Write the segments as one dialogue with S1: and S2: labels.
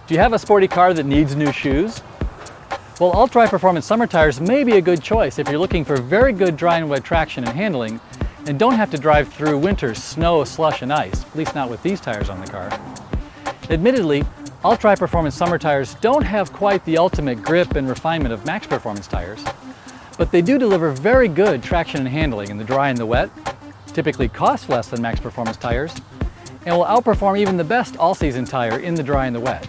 S1: Do you have a sporty car that needs new shoes? Well, ultra-high performance summer tires may be a good choice if you're looking for very good dry and wet traction and handling and don't have to drive through winter's snow, slush, and ice, at least not with these tires on the car. Admittedly, ultra-high performance summer tires don't have quite the ultimate grip and refinement of max performance tires, but they do deliver very good traction and handling in the dry and the wet, typically cost less than max performance tires, and will outperform even the best all-season tire in the dry and the wet.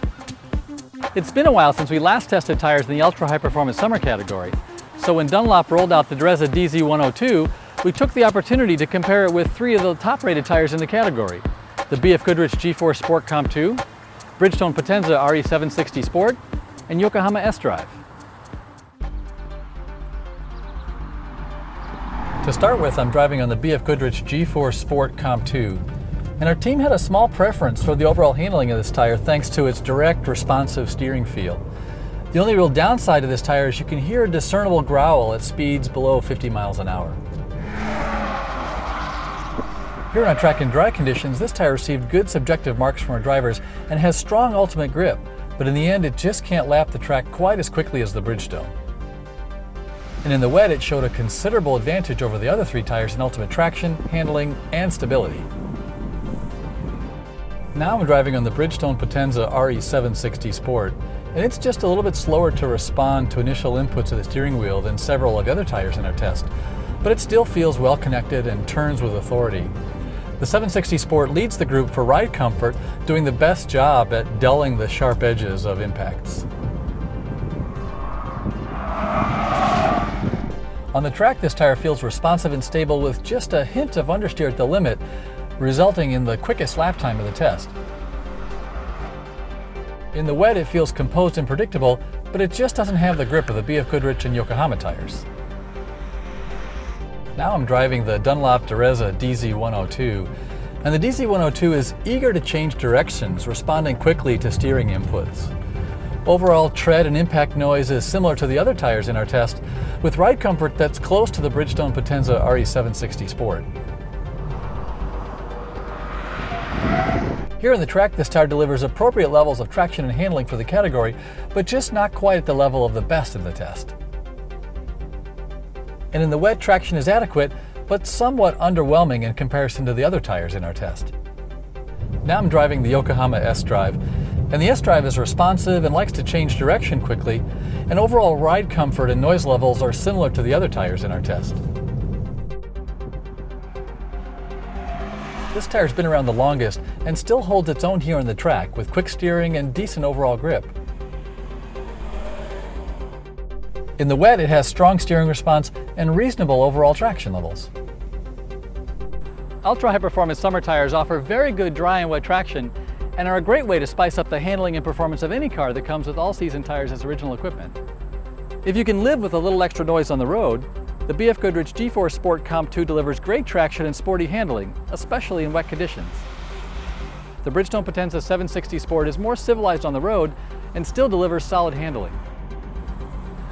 S1: It's been a while since we last tested tires in the ultra-high performance summer category, so when Dunlop rolled out the Direzza DZ102, we took the opportunity to compare it with three of the top-rated tires in the category: the B.F. Goodrich G4 Sport Comp 2, Bridgestone Potenza RE760 Sport, and Yokohama S.drive. To start with, I'm driving on the B.F. Goodrich G4 Sport Comp 2. And our team had a small preference for the overall handling of this tire thanks to its direct, responsive steering feel. The only real downside of this tire is you can hear a discernible growl at speeds below 50 miles an hour. Here on track and dry conditions, this tire received good subjective marks from our drivers and has strong ultimate grip, but in the end it just can't lap the track quite as quickly as the Bridgestone. And in the wet it showed a considerable advantage over the other three tires in ultimate traction, handling, and stability. Now I'm driving on the Bridgestone Potenza RE760 Sport, and it's just a little bit slower to respond to initial inputs of the steering wheel than several of the other tires in our test, but it still feels well connected and turns with authority. The 760 Sport leads the group for ride comfort, doing the best job at dulling the sharp edges of impacts. On the track, this tire feels responsive and stable with just a hint of understeer at the limit, resulting in the quickest lap time of the test. In the wet, it feels composed and predictable, but it just doesn't have the grip of the B.F. Goodrich and Yokohama tires. Now I'm driving the Dunlop Direzza DZ102, and the DZ102 is eager to change directions, responding quickly to steering inputs. Overall tread and impact noise is similar to the other tires in our test, with ride comfort that's close to the Bridgestone Potenza RE760 Sport. Here on the track, this tire delivers appropriate levels of traction and handling for the category, but just not quite at the level of the best in the test. And in the wet, traction is adequate, but somewhat underwhelming in comparison to the other tires in our test. Now I'm driving the Yokohama S.drive, and the S.drive is responsive and likes to change direction quickly, and overall ride comfort and noise levels are similar to the other tires in our test. This tire's been around the longest and still holds its own here on the track with quick steering and decent overall grip. In the wet, it has strong steering response and reasonable overall traction levels. Ultra-high performance summer tires offer very good dry and wet traction and are a great way to spice up the handling and performance of any car that comes with all-season tires as original equipment. If you can live with a little extra noise on the road, the B.F. Goodrich G4 Sport Comp 2 delivers great traction and sporty handling, especially in wet conditions. The Bridgestone Potenza 760 Sport is more civilized on the road and still delivers solid handling.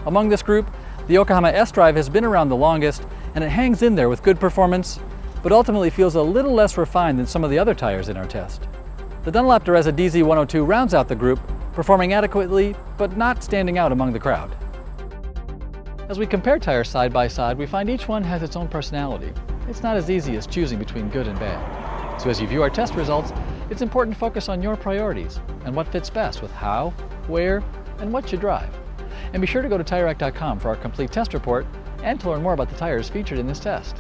S1: Among this group, the Yokohama S.drive has been around the longest, and it hangs in there with good performance, but ultimately feels a little less refined than some of the other tires in our test. The Dunlop Direzza DZ102 rounds out the group, performing adequately, but not standing out among the crowd. As we compare tires side by side, we find each one has its own personality. It's not as easy as choosing between good and bad. So as you view our test results, it's important to focus on your priorities and what fits best with how, where, and what you drive. And be sure to go to TireRack.com for our complete test report and to learn more about the tires featured in this test.